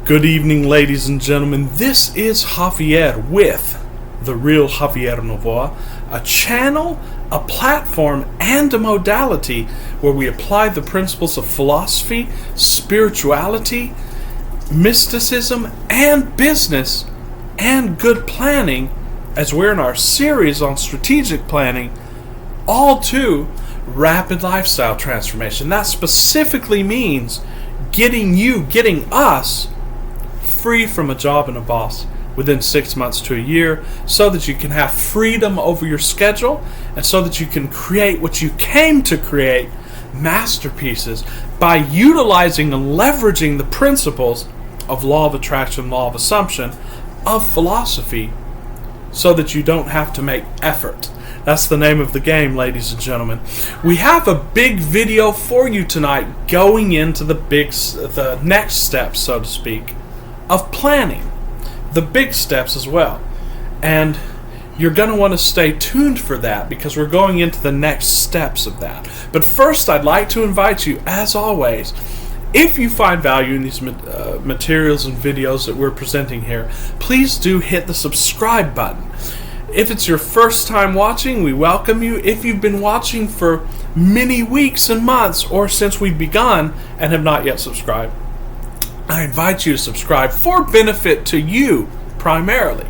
Good evening, ladies and gentlemen. This is Javier with The Real Javier Novoa, a channel, a platform, and a modality where we apply the principles of philosophy, spirituality, mysticism, and business, and good planning, as we're in our series on strategic planning, all to rapid lifestyle transformation. That specifically means getting us free from a job and a boss within 6 months to a year, so that you can have freedom over your schedule and so that you can create what you came to create, masterpieces, by utilizing and leveraging the principles of law of attraction, law of assumption, of philosophy, so that you don't have to make effort. That's the name of the game, ladies and gentlemen. We have a big video for you tonight going into the next steps, so to speak, of planning. The big steps as well. And you're going to want to stay tuned for that, because we're going into the next steps of that. But first, I'd like to invite you, as always, if you find value in these materials and videos that we're presenting here, please do hit the subscribe button. If it's your first time watching, we welcome you. If you've been watching for many weeks and months, or since we've begun and have not yet subscribed, I invite you to subscribe for benefit to you primarily,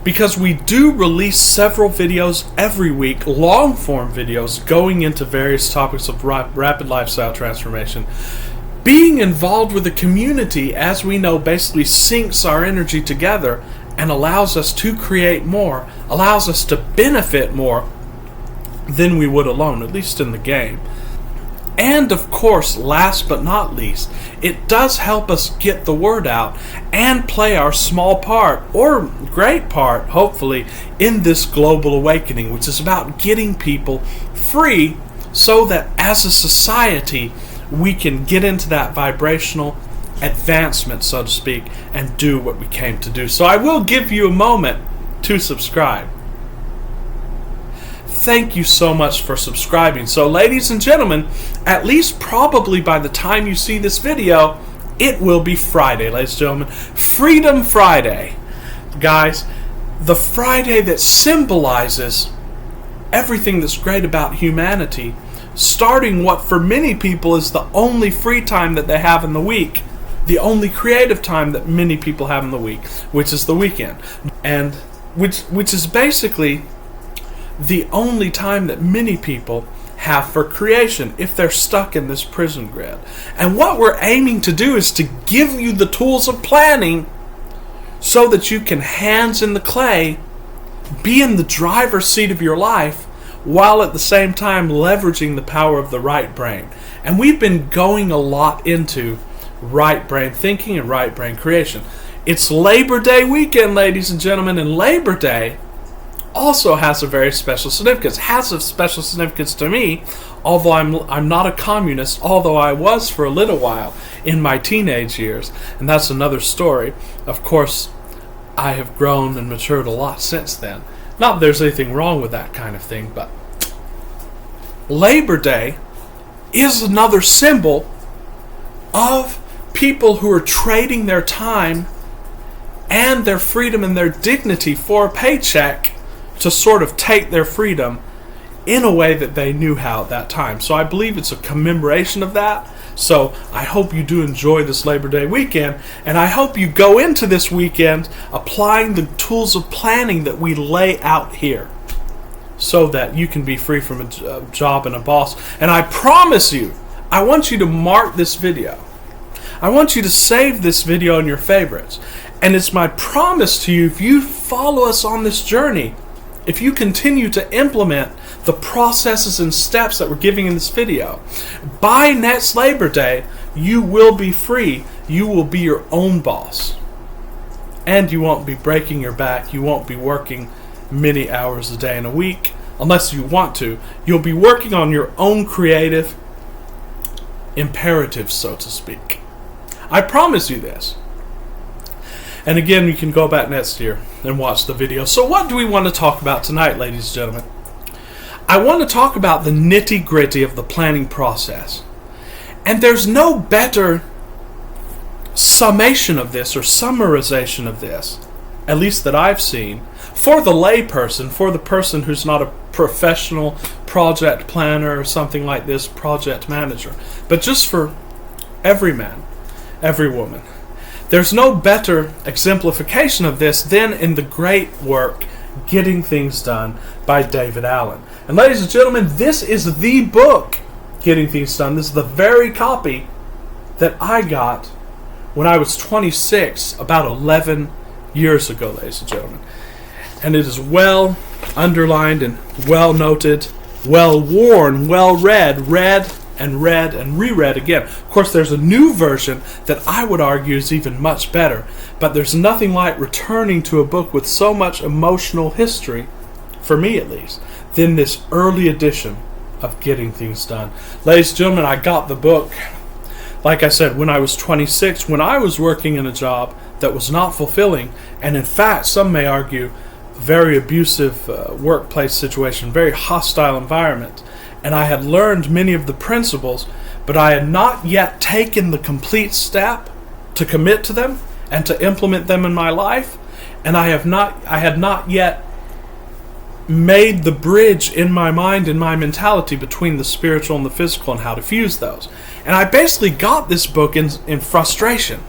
because we do release several videos every week, long form videos going into various topics of rapid lifestyle transformation. Being involved with the community, as we know, basically syncs our energy together and allows us to create more, allows us to benefit more than we would alone, at least in the game. And of course, last but not least, it does help us get the word out and play our small part, or great part, hopefully, in this global awakening, which is about getting people free so that as a society we can get into that vibrational advancement, so to speak, and do what we came to do. So I will give you a moment to subscribe. Thank you so much for subscribing. So, ladies and gentlemen, at least probably by the time you see this video, it will be Friday, ladies and gentlemen. Freedom Friday. Guys, the Friday that symbolizes everything that's great about humanity, starting what for many people is the only free time that they have in the week, the only creative time that many people have in the week, which is the weekend, and which is basically the only time that many people have for creation if they're stuck in this prison grid. And what we're aiming to do is to give you the tools of planning so that you can, hands in the clay, be in the driver's seat of your life, while at the same time leveraging the power of the right brain. And we've been going a lot into right brain thinking and right brain creation. It's Labor Day weekend, ladies and gentlemen, and Labor Day also has a very special significance. Has a special significance to me, although I'm not a communist, although I was for a little while in my teenage years, and that's another story. Of course, I have grown and matured a lot since then. Not that there's anything wrong with that kind of thing, but Labor Day is another symbol of people who are trading their time and their freedom and their dignity for a paycheck to sort of take their freedom in a way that they knew how at that time. So I believe it's a commemoration of that. So I hope you do enjoy this Labor Day weekend, and I hope you go into this weekend applying the tools of planning that we lay out here, so that you can be free from a job and a boss. And I promise you, I want you to mark this video. I want you to save this video in your favorites. And it's my promise to you, if you follow us on this journey, if you continue to implement the processes and steps that we're giving in this video, by next Labor Day, you will be free. You will be your own boss. And you won't be breaking your back. You won't be working many hours a day in a week, unless you want to. You'll be working on your own creative imperatives, so to speak. I promise you this. And again, you can go back next year and watch the video. So what do we want to talk about tonight, ladies and gentlemen? I want to talk about the nitty-gritty of the planning process. And there's no better summation of this or summarization of this, at least that I've seen, for the layperson, for the person who's not a professional project planner or something like this, project manager, but just for every man, every woman. There's no better exemplification of this than in the great work, Getting Things Done by David Allen. And ladies and gentlemen, this is the book, Getting Things Done. This is the very copy that I got when I was 26, about 11 years ago, ladies and gentlemen. And it is well underlined and well noted, well worn, well read and reread again. Of course, there's a new version that I would argue is even much better, but there's nothing like returning to a book with so much emotional history, for me at least, than this early edition of Getting Things Done. Ladies and gentlemen, I got the book, like I said, when I was 26, when I was working in a job that was not fulfilling, and in fact, some may argue, very abusive workplace situation, very hostile environment. And I had learned many of the principles, but I had not yet taken the complete step to commit to them and to implement them in my life. And I had not yet made the bridge in my mind and my mentality between the spiritual and the physical and how to fuse those. And I basically got this book in frustration.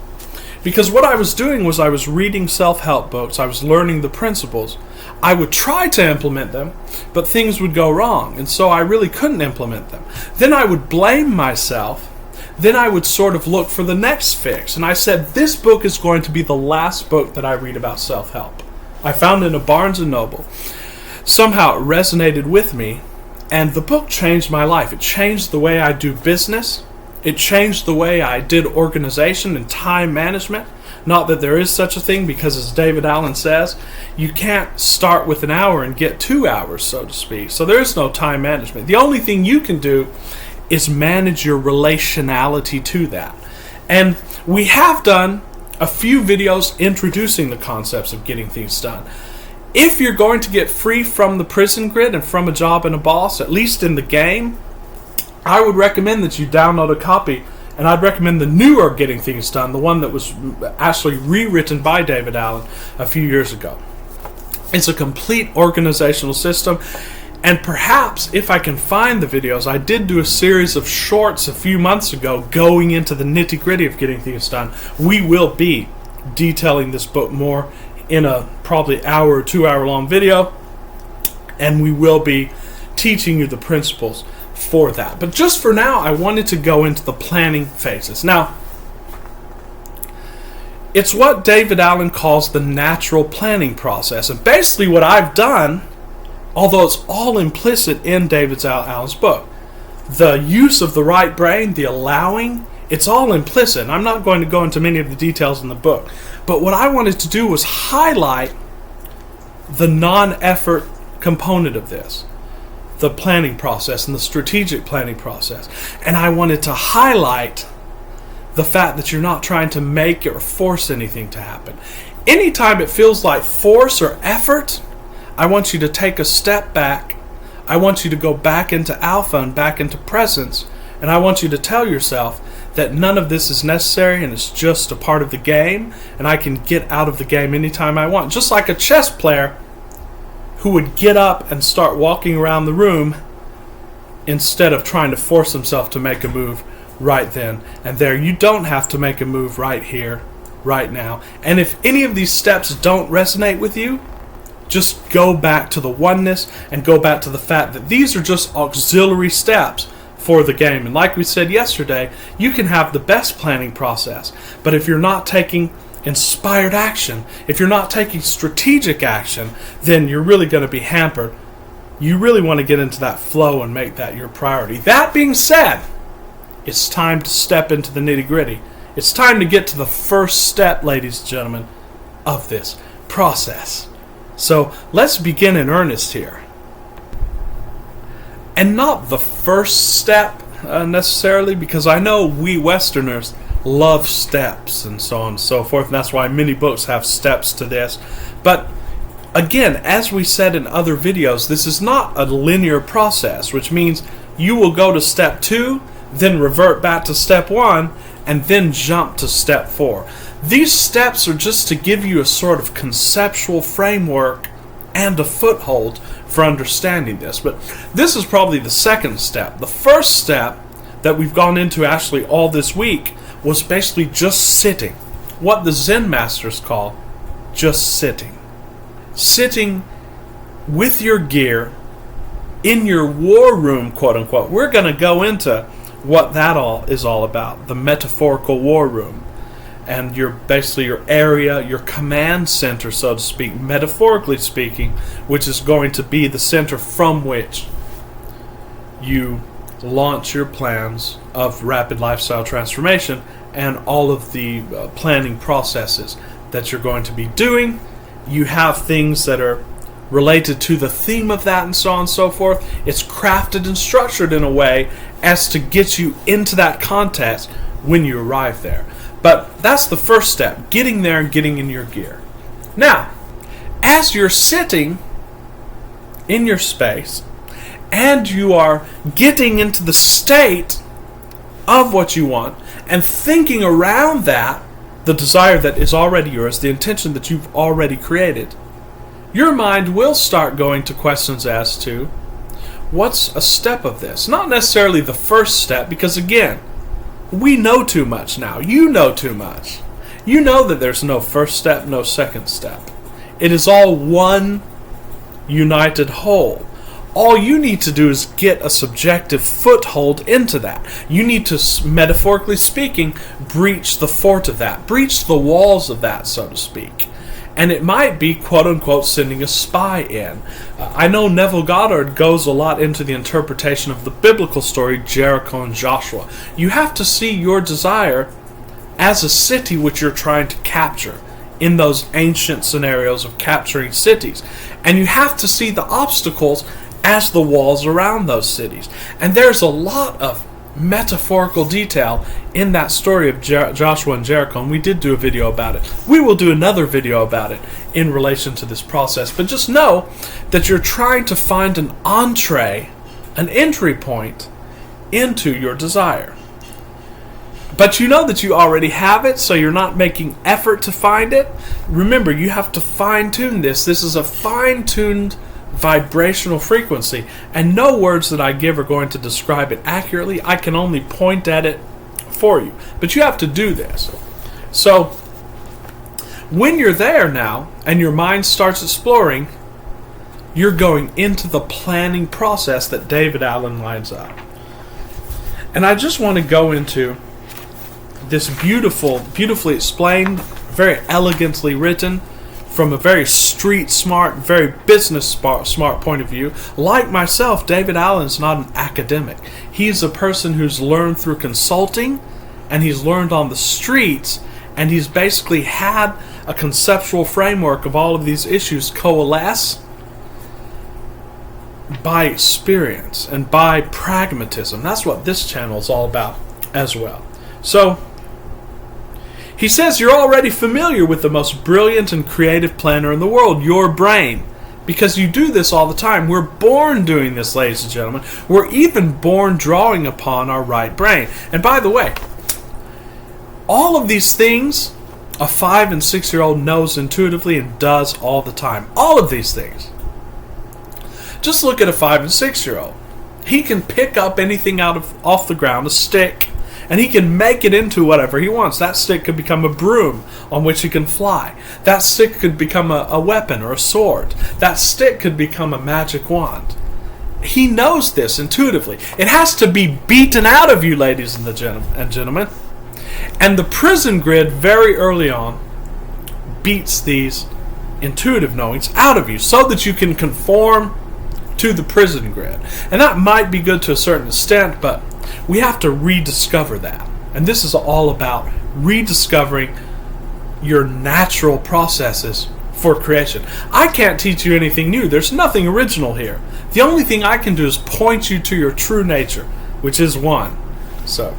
Because what I was doing was I was reading self-help books, I was learning the principles. I would try to implement them, but things would go wrong, and so I really couldn't implement them. Then I would blame myself, then I would sort of look for the next fix. And I said, this book is going to be the last book that I read about self-help. I found it in a Barnes & Noble. Somehow it resonated with me, and the book changed my life. It changed the way I do business. It changed the way I did organization and time management. Not that there is such a thing, because as David Allen says, you can't start with an hour and get 2 hours, so to speak. So there is no time management. The only thing you can do is manage your relationality to that. And we have done a few videos introducing the concepts of getting things done. If you're going to get free from the prison grid and from a job and a boss, at least in the game, I would recommend that you download a copy, and I'd recommend the newer Getting Things Done, the one that was actually rewritten by David Allen a few years ago. It's a complete organizational system, and perhaps if I can find the videos, I did do a series of shorts a few months ago going into the nitty-gritty of Getting Things Done. We will be detailing this book more in a probably hour or 2 hour long video, and we will be teaching you the principles for that. But just for now, I wanted to go into the planning phases. Now, it's what David Allen calls the natural planning process. And basically what I've done, although it's all implicit in David Allen's book, the use of the right brain, the allowing, it's all implicit. And I'm not going to go into many of the details in the book. But what I wanted to do was highlight the non-effort component of this, the planning process and the strategic planning process. And I wanted to highlight the fact that you're not trying to make or force anything to happen. Anytime it feels like force or effort, I want you to take a step back. I want you to go back into alpha and back into presence. And I want you to tell yourself that none of this is necessary and it's just a part of the game, and I can get out of the game anytime I want. Just like a chess player who would get up and start walking around the room instead of trying to force himself to make a move right then and there. You don't have to make a move right here, right now. And if any of these steps don't resonate with you, just go back to the oneness and go back to the fact that these are just auxiliary steps for the game. And like we said yesterday, you can have the best planning process, but if you're not taking inspired action, if you're not taking strategic action, then you're really going to be hampered. You really want to get into that flow and make that your priority. That being said, it's time to step into the nitty-gritty. It's time to get to the first step, ladies and gentlemen, of this process. So let's begin in earnest here. And not the first step necessarily, because I know we Westerners love steps and so on and so forth, and that's why many books have steps to this. But again, as we said in other videos, this is not a linear process, which means you will go to step 2, then revert back to step 1, and then jump to step 4. These steps are just to give you a sort of conceptual framework and a foothold for understanding this. But this is probably the second step. The first step that we've gone into actually all this week was basically just sitting. What the Zen masters call just sitting. Sitting with your gear in your war room, quote unquote. We're going to go into what that all is all about, the metaphorical war room. And basically your area, your command center, so to speak, metaphorically speaking, which is going to be the center from which you launch your plans of rapid lifestyle transformation and all of the planning processes that you're going to be doing. You have things that are related to the theme of that and so on and so forth. It's crafted and structured in a way as to get you into that context when you arrive there. But that's the first step, getting there and getting in your gear. Now, as you're sitting in your space and you are getting into the state of what you want and thinking around that, the desire that is already yours, the intention that you've already created, your mind will start going to questions as to what's a step of this? Not necessarily the first step, because again, we know too much now. You know too much. You know that there's no first step, no second step. It is all one united whole. All you need to do is get a subjective foothold into that. You need to, metaphorically speaking, breach the fort of that, breach the walls of that, so to speak. And it might be, quote-unquote, sending a spy in. I know Neville Goddard goes a lot into the interpretation of the biblical story, Jericho and Joshua. You have to see your desire as a city which you're trying to capture in those ancient scenarios of capturing cities. And you have to see the obstacles as the walls around those cities. And there's a lot of metaphorical detail in that story of Joshua and Jericho, and we did do a video about it. We will do another video about it in relation to this process, but just know that you're trying to find an entree, an entry point into your desire. But you know that you already have it, so you're not making effort to find it. Remember, you have to fine-tune this. This is a fine-tuned vibrational frequency, and no words that I give are going to describe it accurately. I can only point at it for you, but you have to do this. So when you're there now and your mind starts exploring, you're going into the planning process that David Allen lines up. And I just want to go into this beautifully explained, very elegantly written, from a very street smart, very business smart point of view. Like myself, David Allen's not an academic. He's a person who's learned through consulting, and he's learned on the streets, and he's basically had a conceptual framework of all of these issues coalesce by experience and by pragmatism. That's what this channel is all about as well. So, he says you're already familiar with the most brilliant and creative planner in the world, your brain, because you do this all the time. We're born doing this, ladies and gentlemen. We're even born drawing upon our right brain. And by the way, all of these things a 5- and 6-year-old knows intuitively and does all the time. All of these things. Just look at a 5- and 6-year-old. He can pick up anything off the ground, a stick, and he can make it into whatever he wants. That stick could become a broom on which he can fly. That stick could become a weapon or a sword. That stick could become a magic wand. He knows this intuitively. It has to be beaten out of you, ladies and gentlemen. And the prison grid very early on beats these intuitive knowings out of you so that you can conform to the prison grid. And that might be good to a certain extent, but we have to rediscover that. And this is all about rediscovering your natural processes for creation. I can't teach you anything new. There's nothing original here. The only thing I can do is point you to your true nature, which is one. So,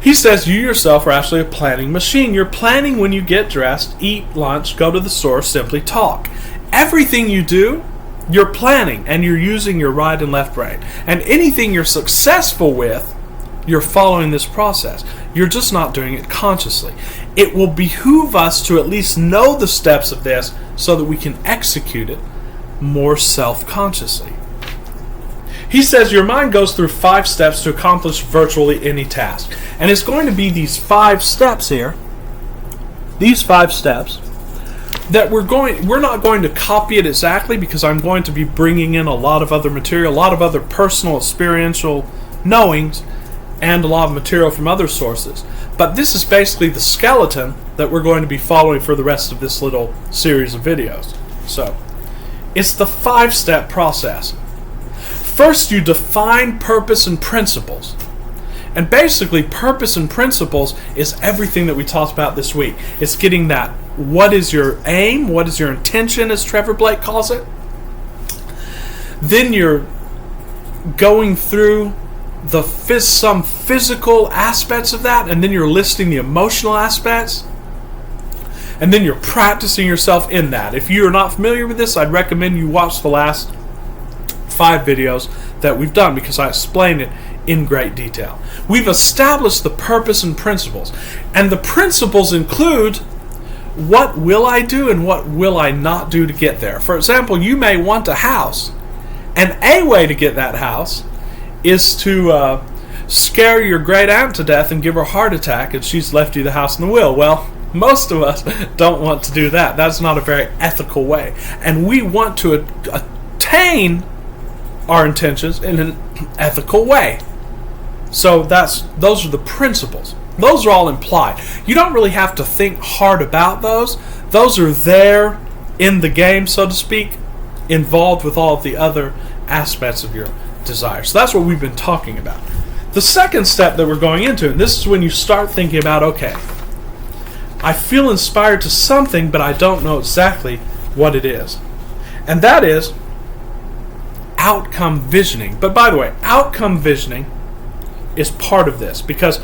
he says you yourself are actually a planning machine. You're planning when you get dressed, eat lunch, go to the store, simply talk. Everything you do, you're planning, and you're using your right and left brain. And anything you're successful with you're following this process. You're just not doing it consciously. It will behoove us to at least know the steps of this so that we can execute it more self-consciously. He says your mind goes through 5 steps to accomplish virtually any task. And it's going to be these 5 steps here, these 5 steps, that we're not going to copy it exactly, because I'm going to be bringing in a lot of other material, a lot of other personal experiential knowings, and a lot of material from other sources. But this is basically the skeleton that we're going to be following for the rest of this little series of videos. So, it's the 5-step process. First, you define purpose and principles. And basically, purpose and principles is everything that we talked about this week. It's getting that, what is your aim, what is your intention, as Trevor Blake calls it. Then you're going through some physical aspects of that, and then you're listing the emotional aspects, and then you're practicing yourself in that. If you're not familiar with this, I'd recommend you watch the last 5 videos that we've done, because I explain it in great detail. We've established the purpose and principles, and the principles include what will I do and what will I not do to get there. For example, you may want a house, and a way to get that house is to scare your great aunt to death and give her a heart attack, and she's left you the house and the will. Well, most of us don't want to do that. That's not a very ethical way. And we want to attain our intentions in an ethical way. So those are the principles. Those are all implied. You don't really have to think hard about those. Those are there in the game, so to speak, involved with all of the other aspects of your desire. So that's what we've been talking about. The second step that we're going into, and this is when you start thinking about, okay, I feel inspired to something, but I don't know exactly what it is. And that is outcome visioning. But by the way, outcome visioning is part of this, because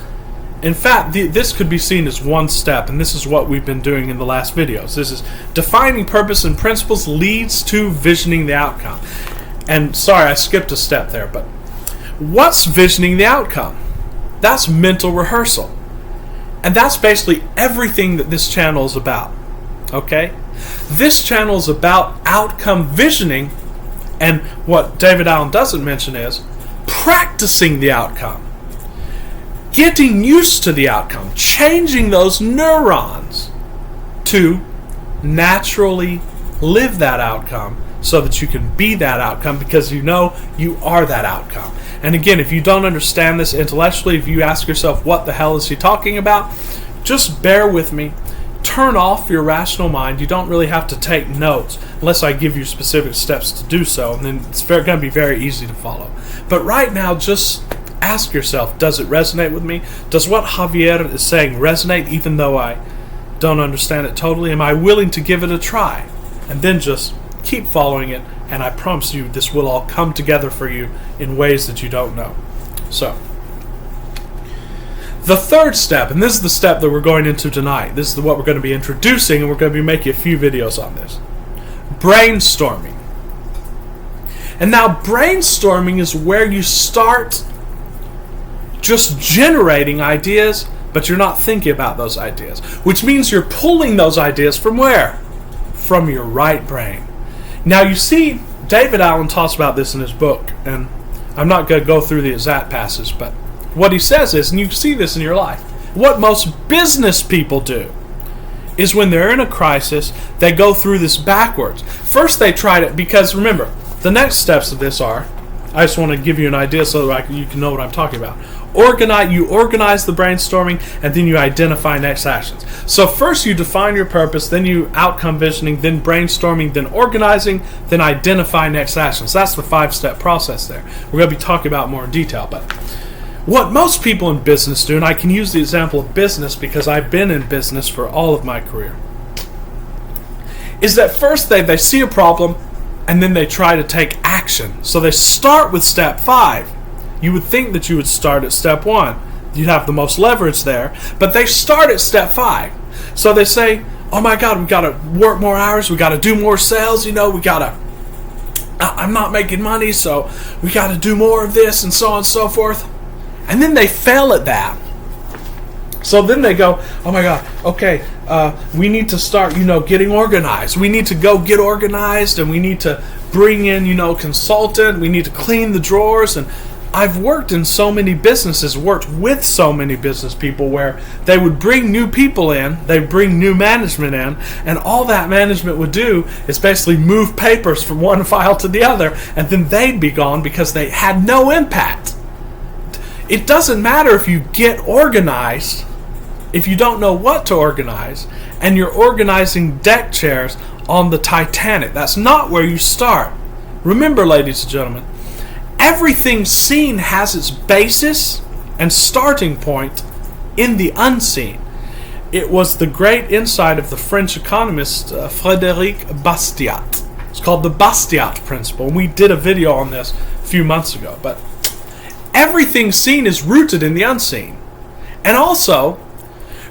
in fact this could be seen as one step, and this is what we've been doing in the last videos. This is defining purpose and principles leads to visioning the outcome. And sorry, I skipped a step there, but what's visioning the outcome? That's mental rehearsal. And that's basically everything that this channel is about. Okay? This channel is about outcome visioning, and what David Allen doesn't mention is practicing the outcome. Getting used to the outcome. Changing those neurons to naturally live that outcome so that you can be that outcome, because you know you are that outcome. And again, if you don't understand this intellectually, if you ask yourself, what the hell is he talking about? Just bear with me. Turn off your rational mind. You don't really have to take notes unless I give you specific steps to do so, and then it's going to be very easy to follow. But right now, just ask yourself, does it resonate with me? Does what Javier is saying resonate, even though I don't understand it totally? Am I willing to give it a try? And then just keep following it, and I promise you this will all come together for you in ways that you don't know. So, the third step, and this is the step that we're going into tonight. This is what we're going to be introducing, and we're going to be making a few videos on this. Brainstorming. And now brainstorming is where you start just generating ideas, but you're not thinking about those ideas. Which means you're pulling those ideas from where? From your right brain. Now you see, David Allen talks about this in his book, and I'm not going to go through the exact passage, but what he says is, and you see this in your life, what most business people do is when they're in a crisis, they go through this backwards. First they try to, because remember, the next steps of this are, I just want to give you an idea so that you can know what I'm talking about. You organize the brainstorming, and then you identify next actions. So first you define your purpose, then you outcome visioning, then brainstorming, then organizing, then identify next actions. That's the 5-step process there. We're going to be talking about more in detail, but what most people in business do, and I can use the example of business because I've been in business for all of my career, is that first they see a problem, and then they try to take action. So they start with step 5. You would think that you would start at step 1. You'd have the most leverage there. But they start at step 5. So they say, oh my God, we got to work more hours. We got to do more sales. I'm not making money, so we got to do more of this, and so on and so forth. And then they fail at that. So then they go, oh my God, okay, we need to start, getting organized. We need to go get organized, and we need to bring in, consultant. We need to clean the drawers. And I've worked in so many businesses, worked with so many business people where they would bring new people in, they'd bring new management in, and all that management would do is basically move papers from one file to the other, and then they'd be gone because they had no impact. It doesn't matter if you get organized if you don't know what to organize and you're organizing deck chairs on the Titanic. That's not where you start. Remember, ladies and gentlemen, everything seen has its basis and starting point in the unseen. It was the great insight of the French economist Frédéric Bastiat. It's called the Bastiat principle, and we did a video on this a few months ago. But everything seen is rooted in the unseen. And also,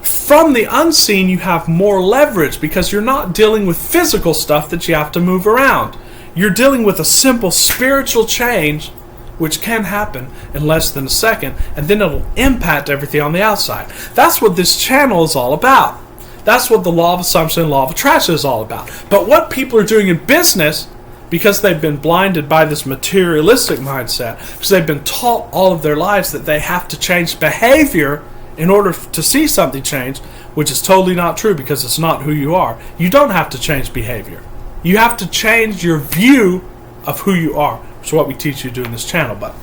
from the unseen, you have more leverage because you're not dealing with physical stuff that you have to move around. You're dealing with a simple spiritual change which can happen in less than a second, and then it'll impact everything on the outside. That's what this channel is all about. That's what the law of assumption and law of attraction is all about. But what people are doing in business, because they've been blinded by this materialistic mindset, because they've been taught all of their lives that they have to change behavior in order to see something change, which is totally not true because it's not who you are. You don't have to change behavior. You have to change your view of who you are, which is what we teach you to do in this channel. But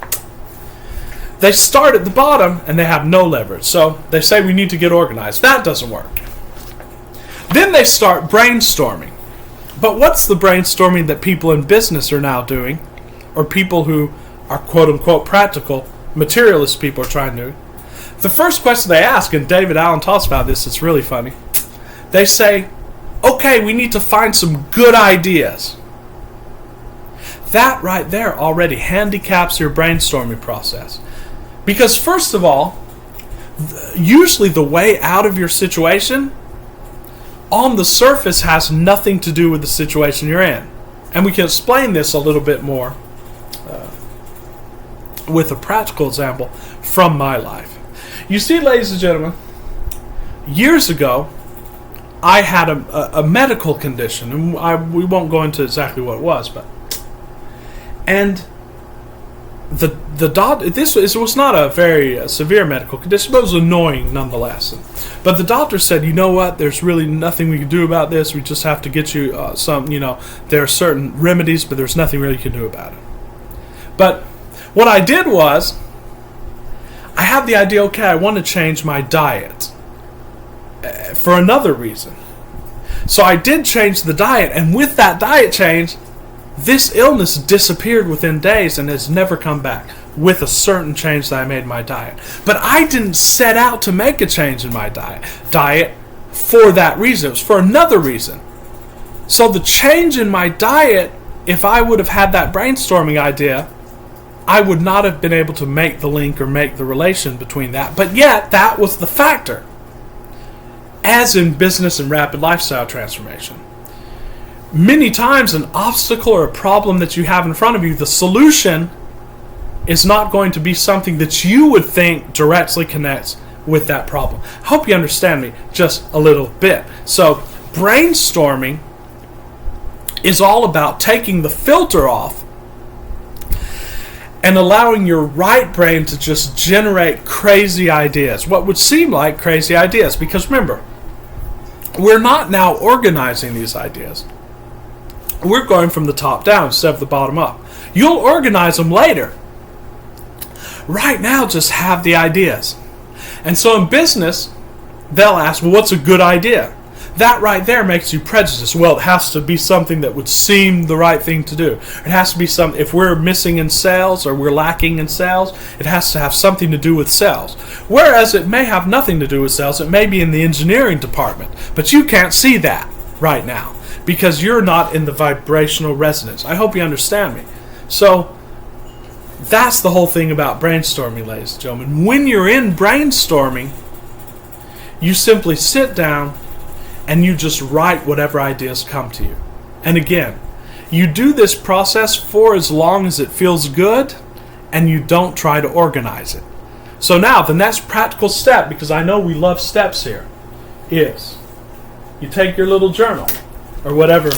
they start at the bottom and they have no leverage. So they say we need to get organized. That doesn't work. Then they start brainstorming. But what's the brainstorming that people in business are now doing, or people who are quote-unquote practical, materialist people are trying to do? The first question they ask, and David Allen talks about this, it's really funny. They say, okay, we need to find some good ideas. That right there already handicaps your brainstorming process. Because first of all, usually the way out of your situation on the surface has nothing to do with the situation you're in. And we can explain this a little bit more with a practical example from my life. You see, ladies and gentlemen, years ago, I had a medical condition, and we won't go into exactly what it was, and the doctor, this was not a very severe medical condition, but it was annoying nonetheless. But the doctor said, you know what, there's really nothing we can do about this, we just have to get you there are certain remedies, but there's nothing really you can do about it. But what I did was, I had the idea, okay, I want to change my diet for another reason. So I did change the diet, and with that diet change, this illness disappeared within days and has never come back with a certain change that I made in my diet. But I didn't set out to make a change in my diet for that reason. It was for another reason. So the change in my diet, if I would have had that brainstorming idea, I would not have been able to make the link or make the relation between that. But yet, that was the factor. As in business and rapid lifestyle transformation. Many times an obstacle or a problem that you have in front of you, the solution is not going to be something that you would think directly connects with that problem. I hope you understand me just a little bit. So, brainstorming is all about taking the filter off and allowing your right brain to just generate crazy ideas. What would seem like crazy ideas. Because remember, we're not now organizing these ideas. We're going from the top down instead of the bottom up. You'll organize them later. Right now, just have the ideas. And so in business, they'll ask, well, what's a good idea? That right there makes you prejudiced. Well, it has to be something that would seem the right thing to do. It has to be something, if we're missing in sales or we're lacking in sales, it has to have something to do with sales. Whereas it may have nothing to do with sales. It may be in the engineering department. But you can't see that right now because you're not in the vibrational resonance. I hope you understand me. So that's the whole thing about brainstorming, ladies and gentlemen. When you're in brainstorming, you simply sit down and you just write whatever ideas come to you. And again, you do this process for as long as it feels good, and you don't try to organize it. So now the next practical step, because I know we love steps here, is you take your little journal or whatever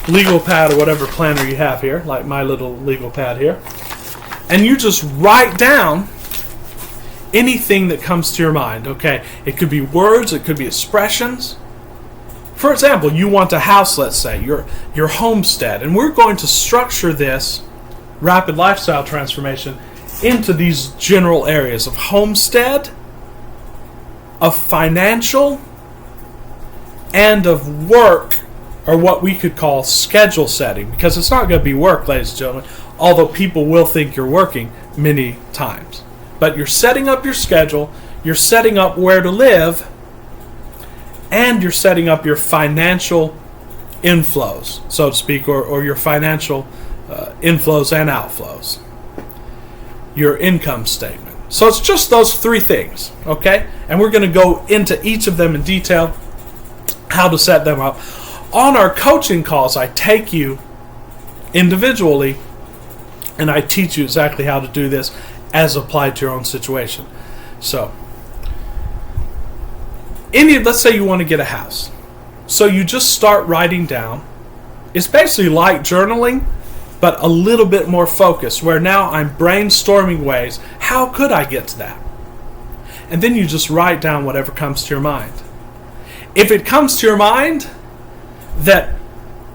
legal pad or whatever planner you have here, like my little legal pad here, and you just write down anything that comes to your mind. Okay, it could be words, it could be expressions. For example, you want a house, let's say, your homestead, and we're going to structure this rapid lifestyle transformation into these general areas of homestead, of financial, and of work, or what we could call schedule setting, because it's not going to be work, ladies and gentlemen, although people will think you're working many times. But you're setting up your schedule, you're setting up where to live, and you're setting up your financial inflows, so to speak, or your financial inflows and outflows, your income statement. So it's just those three things, okay? And we're going to go into each of them in detail, how to set them up. On our coaching calls, I take you individually and I teach you exactly how to do this as applied to your own situation. So, let's say you want to get a house. So you just start writing down. It's basically like journaling, but a little bit more focused, where now I'm brainstorming ways, how could I get to that? And then you just write down whatever comes to your mind. If it comes to your mind that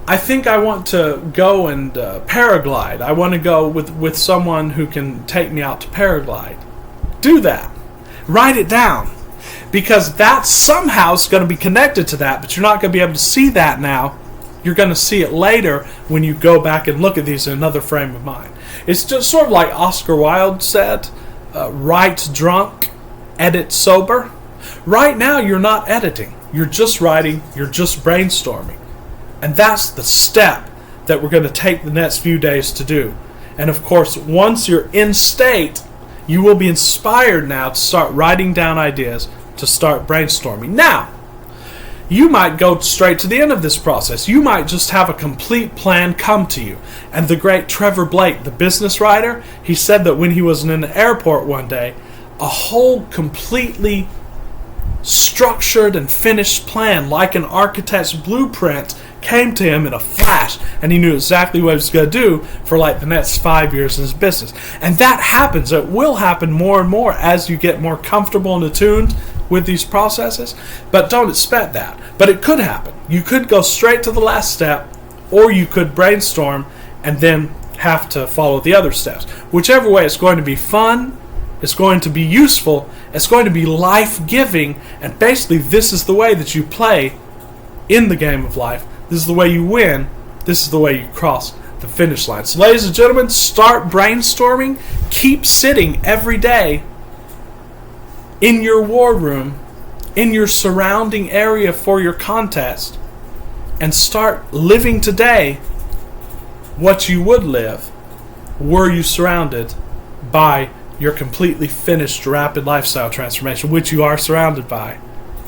I think I want to go and paraglide, I want to go with someone who can take me out to paraglide, do that. Write it down. Because that somehow is going to be connected to that, but you're not going to be able to see that now. You're going to see it later when you go back and look at these in another frame of mind. It's just sort of like Oscar Wilde said, write drunk, edit sober. Right now you're not editing. You're just writing, you're just brainstorming. And that's the step that we're going to take the next few days to do. And of course, once you're in state, you will be inspired now to start writing down ideas, to start brainstorming. Now, you might go straight to the end of this process. You might just have a complete plan come to you. And the great Trevor Blake, the business writer, he said that when he was in an airport one day, a whole completely structured and finished plan, like an architect's blueprint, came to him in a flash, and he knew exactly what he was going to do for like the next 5 years in his business. And that happens. It will happen more and more as you get more comfortable and attuned with these processes, but don't expect that. But it could happen. You could go straight to the last step, or you could brainstorm and then have to follow the other steps. Whichever way, it's going to be fun, it's going to be useful, it's going to be life-giving, and basically this is the way that you play in the game of life. This is the way you win. This is the way you cross the finish line. So ladies and gentlemen, start brainstorming. Keep sitting every day in your war room, in your surrounding area for your contest, and start living today what you would live were you surrounded by your completely finished rapid lifestyle transformation, which you are surrounded by.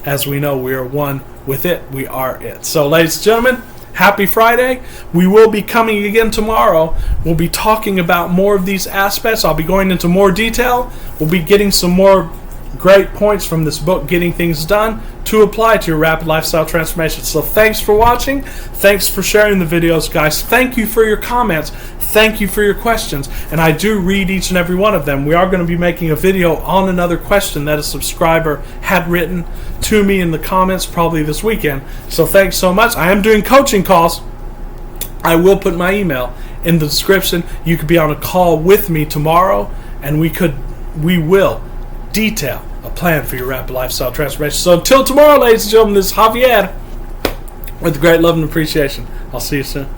As we know, we are one with it. We are it. So, ladies and gentlemen, happy Friday. We will be coming again tomorrow. We'll be talking about more of these aspects. I'll be going into more detail. We'll be getting some more great points from this book, Getting Things Done, to apply to your rapid lifestyle transformation. So thanks for watching. Thanks for sharing the videos, guys. Thank you for your comments. Thank you for your questions. And I do read each and every one of them. We are going to be making a video on another question that a subscriber had written to me in the comments probably this weekend. So thanks so much. I am doing coaching calls. I will put my email in the description. You could be on a call with me tomorrow, and we will detail a plan for your rapid lifestyle transformation. So until tomorrow, ladies and gentlemen, this is Javier with great love and appreciation. I'll see you soon.